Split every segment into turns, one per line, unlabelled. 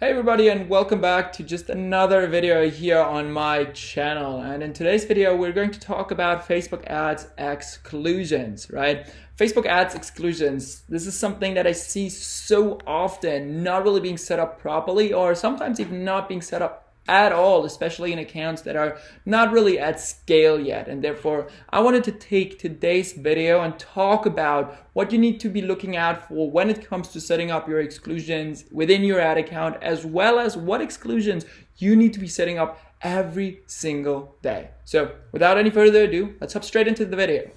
Hey everybody, and welcome back to just another video here on my channel. And in today's video we're going to talk about Facebook ads exclusions, right? Facebook ads exclusions. This is something that I see so often not really being set up properly, or sometimes even not being set up at all, especially in accounts that are not really at scale yet. And therefore I wanted to take today's video and talk about what you need to be looking out for when it comes to setting up your exclusions within your ad account, as well as what exclusions you need to be setting up every single day. So without any further ado, let's hop straight into the video.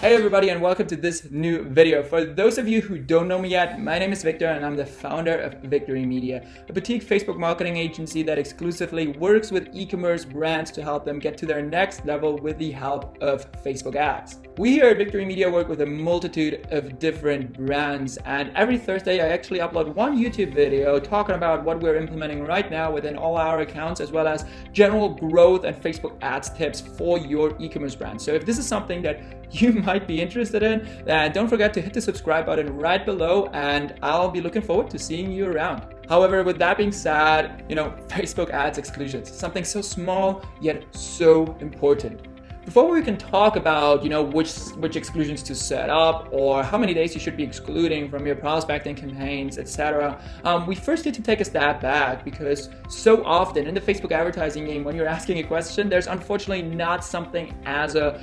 Hey everybody, and welcome to this new video. For those of you who don't know me yet, my name is Victor and I'm the founder of Victory Media, a boutique Facebook marketing agency that exclusively works with e-commerce brands to help them get to their next level with the help of Facebook ads. We here at Victory Media work with a multitude of different brands, and every Thursday I actually upload one YouTube video talking about what we're implementing right now within all our accounts, as well as general growth and Facebook ads tips for your e-commerce brand. So if this is something that you might be interested in, then don't forget to hit the subscribe button right below, and I'll be looking forward to seeing you around. However, with that being said, Facebook ads exclusions, something so small yet so important. Before we can talk about, which exclusions to set up or how many days you should be excluding from your prospecting campaigns, etc., we first need to take a step back, because so often in the Facebook advertising game, when you're asking a question, there's unfortunately not something as a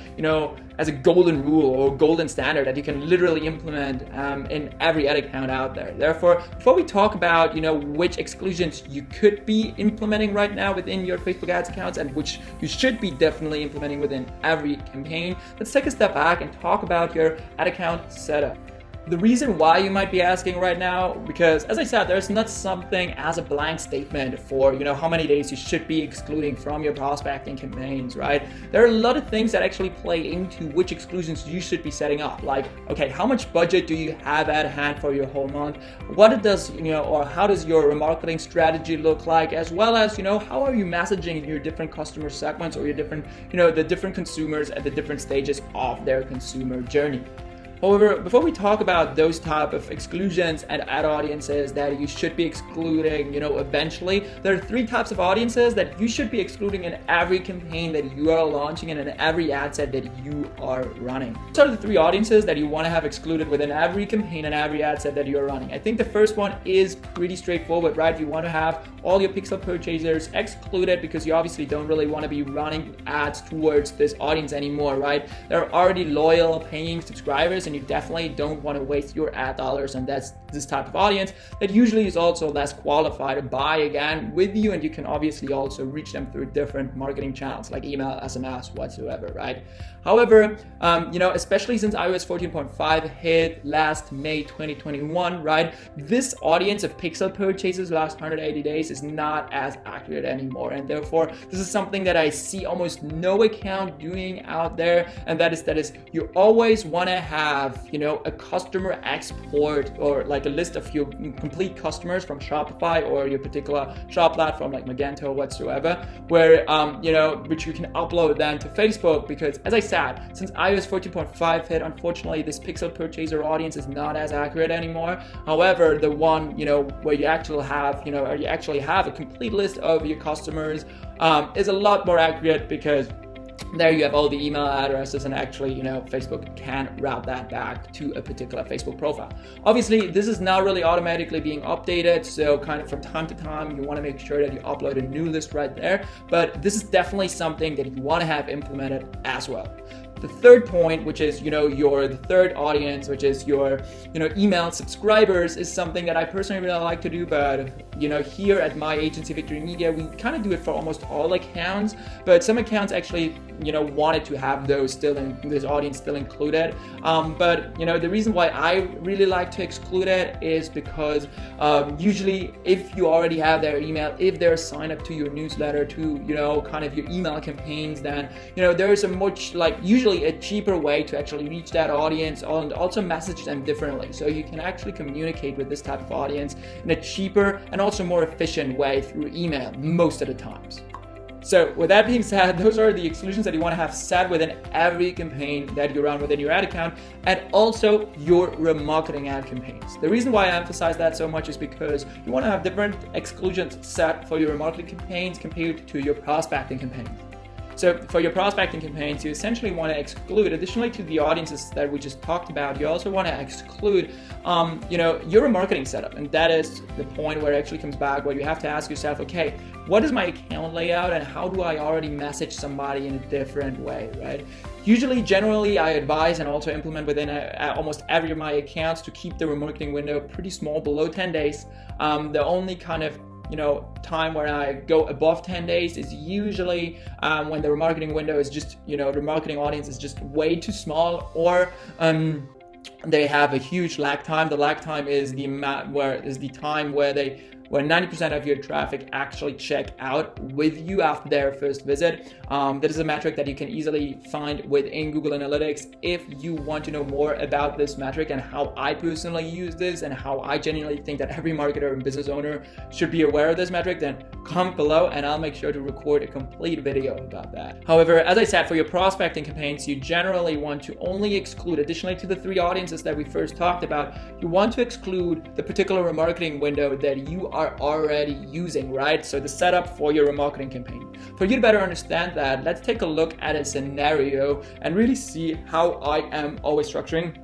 golden rule or golden standard that you can literally implement in every ad account out there. Therefore, before we talk about which exclusions you could be implementing right now within your Facebook ads accounts and which you should be definitely implementing within every campaign, let's take a step back and talk about your ad account setup. The reason why you might be asking right now, because as I said, there's not something as a blank statement for how many days you should be excluding from your prospecting campaigns, right? There are a lot of things that actually play into which exclusions you should be setting up. Like, okay, how much budget do you have at hand for your whole month? What it does, or how does your remarketing strategy look like, as well as how are you messaging your different customer segments or your different, the different consumers at the different stages of their consumer journey. However, before we talk about those type of exclusions and ad audiences that you should be excluding, eventually, there are three types of audiences that you should be excluding in every campaign that you are launching and in every ad set that you are running. These are the three audiences that you want to have excluded within every campaign and every ad set that you're running. I think the first one is pretty straightforward, right? You want to have all your pixel purchasers excluded, because you obviously don't really want to be running ads towards this audience anymore, right? They're already loyal, paying subscribers, and you definitely don't want to waste your ad dollars on this type of audience that usually is also less qualified to buy again with you, and you can obviously also reach them through different marketing channels like email, SMS, whatsoever, right? However, especially since iOS 14.5 hit last May 2021, right, this audience of pixel purchases last 180 days is not as accurate anymore, and therefore this is something that I see almost no account doing out there, and that is you always want to have a customer export, or like a list of your complete customers from Shopify or your particular shop platform like Magento or whatsoever, where which you can upload then to Facebook, because as I said, since iOS 14.5 hit, unfortunately this pixel purchaser audience is not as accurate anymore. However, the one where you actually have a complete list of your customers is a lot more accurate, because there you have all the email addresses, and actually, Facebook can route that back to a particular Facebook profile. Obviously, this is not really automatically being updated, so kind of from time to time, you want to make sure that you upload a new list right there. But this is definitely something that you want to have implemented as well. The third point, which is the third audience, which is your email subscribers, is something that I personally really like to do, but here at my agency Victory Media, we kind of do it for almost all accounts, but some accounts actually wanted to have this audience still included. But the reason why I really like to exclude it is because usually if you already have their email, if they're signed up to your newsletter, to kind of your email campaigns, then there is a much usually a cheaper way to actually reach that audience and also message them differently. So you can actually communicate with this type of audience in a cheaper and also more efficient way through email most of the times. So with that being said, those are the exclusions that you want to have set within every campaign that you run within your ad account, and also your remarketing ad campaigns. The reason why I emphasize that so much is because you want to have different exclusions set for your remarketing campaigns compared to your prospecting campaigns. So for your prospecting campaigns, you essentially want to exclude, additionally to the audiences that we just talked about, you also want to exclude, your remarketing setup. And that is the point where it actually comes back, where you have to ask yourself, okay, what is my account layout and how do I already message somebody in a different way, right? Usually, generally, I advise and also implement within almost every of my accounts to keep the remarketing window pretty small, below 10 days. The only kind of time where I go above 10 days is usually when the remarketing window is just, the remarketing audience is just way too small, or they have a huge lag time. The lag time is the time where 90% of your traffic actually check out with you after their first visit. That is a metric that you can easily find within Google Analytics. If you want to know more about this metric and how I personally use this and how I genuinely think that every marketer and business owner should be aware of this metric, then comment below and I'll make sure to record a complete video about that. However, as I said, for your prospecting campaigns, you generally want to only exclude, additionally to the 3 audiences that we first talked about, you want to exclude the particular remarketing window that you are already using, right? So the setup for your remarketing campaign. For you to better understand that, let's take a look at a scenario and really see how I am always structuring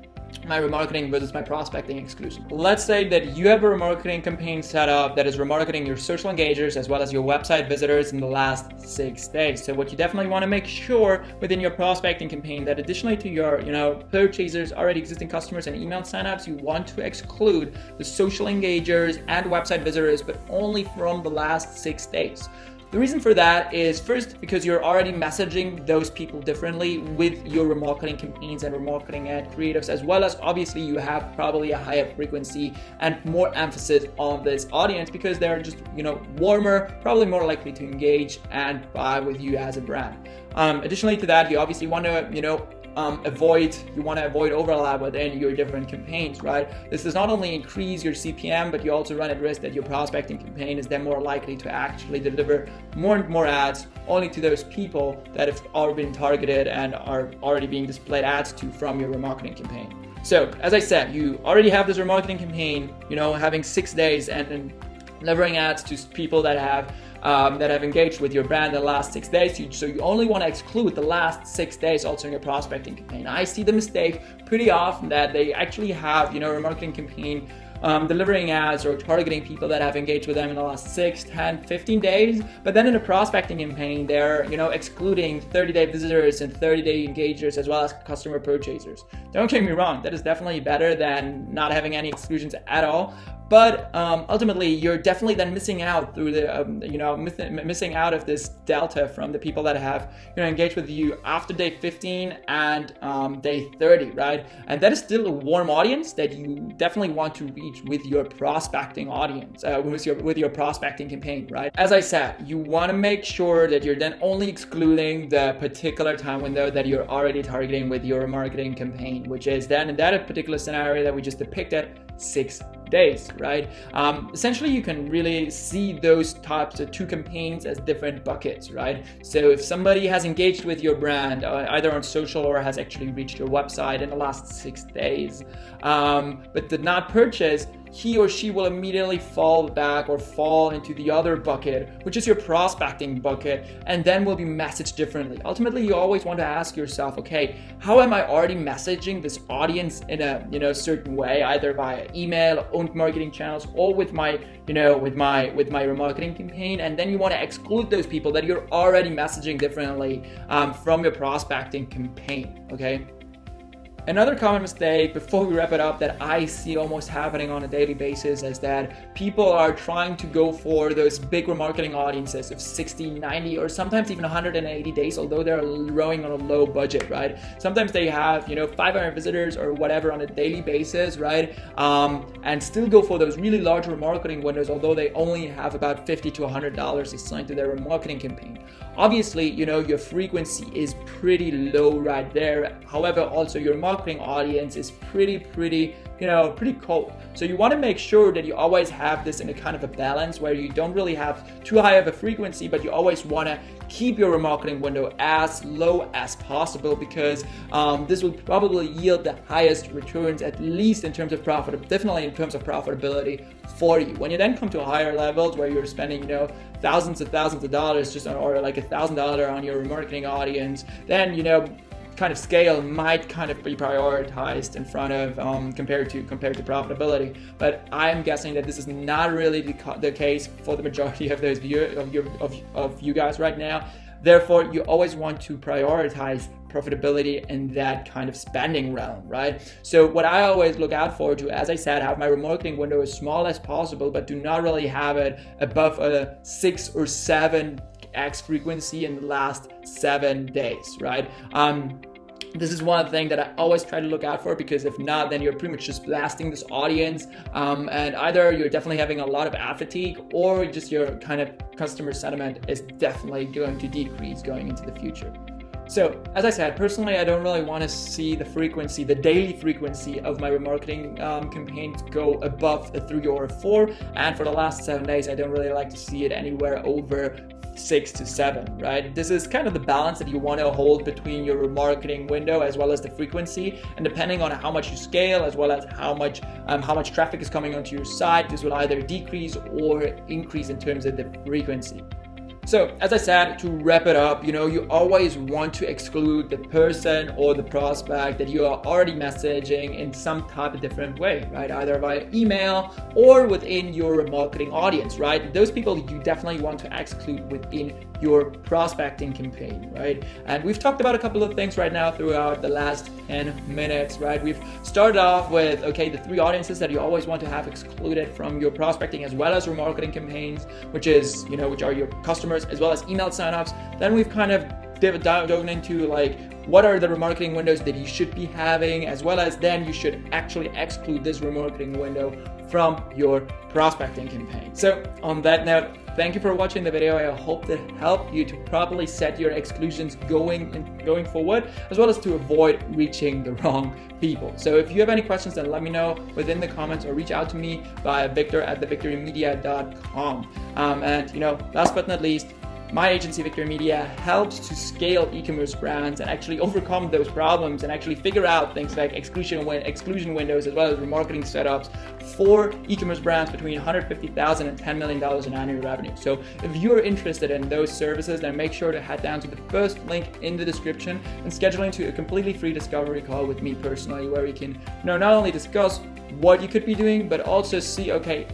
my remarketing versus my prospecting exclusion. Let's say that you have a remarketing campaign set up that is remarketing your social engagers as well as your website visitors in the last 6 days. So what you definitely want to make sure within your prospecting campaign, that additionally to your purchasers, already existing customers and email signups, you want to exclude the social engagers and website visitors, but only from the last 6 days. The reason for that is, first, because you're already messaging those people differently with your remarketing campaigns and remarketing ad creatives, as well as obviously you have probably a higher frequency and more emphasis on this audience because they're just, warmer, probably more likely to engage and buy with you as a brand. Additionally to that, you obviously want to, avoid overlap within your different campaigns, right? This does not only increase your CPM, but you also run at risk that your prospecting campaign is then more likely to actually deliver more and more ads only to those people that have already been targeted and are already being displayed ads to from your remarketing campaign. So as I said, you already have this remarketing campaign, having 6 days and delivering ads to people that have engaged with your brand in the last 6 days. So you only want to exclude the last 6 days also in your prospecting campaign. I see the mistake pretty often that they actually have, a remarketing campaign delivering ads or targeting people that have engaged with them in the last 6, 10, 15 days. But then in a prospecting campaign, they're, excluding 30-day visitors and 30-day engagers as well as customer purchasers. Don't get me wrong, that is definitely better than not having any exclusions at all. But ultimately, you're definitely then missing out through the, missing out of this delta from the people that have, engaged with you after day 15 and day 30, right? And that is still a warm audience that you definitely want to reach with your prospecting audience, with your prospecting campaign, right? As I said, you want to make sure that you're then only excluding the particular time window that you're already targeting with your marketing campaign, which is then in that particular scenario that we just depicted, 6 days, right? Essentially, you can really see those types of 2 campaigns as different buckets, right? So if somebody has engaged with your brand either on social or has actually reached your website in the last 6 days, but did not purchase, he or she will immediately fall back or fall into the other bucket, which is your prospecting bucket, and then will be messaged differently. Ultimately, you always want to ask yourself, okay, how am I already messaging this audience in a certain way, either via email, owned marketing channels, or with my remarketing campaign? And then you want to exclude those people that you're already messaging differently from your prospecting campaign, okay? Another common mistake, before we wrap it up, that I see almost happening on a daily basis is that people are trying to go for those big remarketing audiences of 60, 90, or sometimes even 180 days, although they're rowing on a low budget, right? Sometimes they have, 500 visitors or whatever on a daily basis, right? And still go for those really large remarketing windows, although they only have about $50 to $100 assigned to their remarketing campaign. Obviously, your frequency is pretty low right there. However, also your marketing audience is pretty cold. So you want to make sure that you always have this in a kind of a balance where you don't really have too high of a frequency, but you always want to keep your remarketing window as low as possible, because this will probably yield the highest returns, at least in terms of definitely in terms of profitability for you. When you then come to higher levels where you're spending, thousands of dollars just on, or like $1,000 on your remarketing audience, then kind of scale might kind of be prioritized in front of compared to profitability. But I'm guessing that this is not really the case for the majority of those of you guys right now. Therefore, you always want to prioritize profitability in that kind of spending realm, right? So what I always look out for to, as I said, have my remarketing window as small as possible, but do not really have it above a 6 or 7x frequency in the last 7 days, right? This is one thing that I always try to look out for, because if not, then you're pretty much just blasting this audience, and either you're definitely having a lot of ad fatigue, or just your kind of customer sentiment is definitely going to decrease going into the future. So, as I said, personally, I don't really want to see the daily frequency of my remarketing campaigns go above a 3 or a 4, and for the last 7 days, I don't really like to see it anywhere over 6 to 7, right? This is kind of the balance that you want to hold between your remarketing window as well as the frequency, and depending on how much you scale as well as how much traffic is coming onto your site, this will either decrease or increase in terms of the frequency. So, as I said, to wrap it up, you always want to exclude the person or the prospect that you are already messaging in some type of different way, right? Either via email or within your remarketing audience, right? Those people you definitely want to exclude within your prospecting campaign, right? And we've talked about a couple of things right now throughout the last 10 minutes, right? We've started off with, okay, the 3 audiences that you always want to have excluded from your prospecting as well as remarketing campaigns, which are your customers as well as email signups. Then we've kind of dove into like what are the remarketing windows that you should be having, as well as then you should actually exclude this remarketing window from your prospecting campaign. So on that note, thank you for watching the video. I hope that helped you to properly set your exclusions going forward, as well as to avoid reaching the wrong people. So if you have any questions, then let me know within the comments or reach out to me via victor@thevictorymedia.com. And last but not least, my agency, Victory Media, helps to scale e-commerce brands and actually overcome those problems and actually figure out things like exclusion windows as well as remarketing setups for e-commerce brands between $150,000 and $10 million in annual revenue. So if you're interested in those services, then make sure to head down to the first link in the description and schedule into a completely free discovery call with me personally, where we can not only discuss what you could be doing, but also see, okay,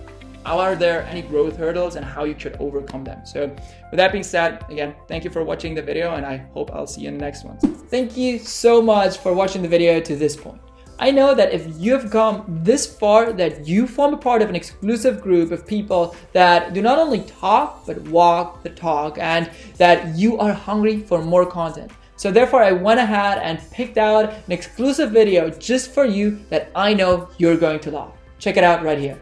are there any growth hurdles and how you should overcome them. So with that being said, again, thank you for watching the video, and I hope I'll see you in the next one. Thank you so much for watching the video to this point. I know that if you've come this far, that you form a part of an exclusive group of people that do not only talk, but walk the talk, and that you are hungry for more content. So therefore, I went ahead and picked out an exclusive video just for you that I know you're going to love. Check it out right here.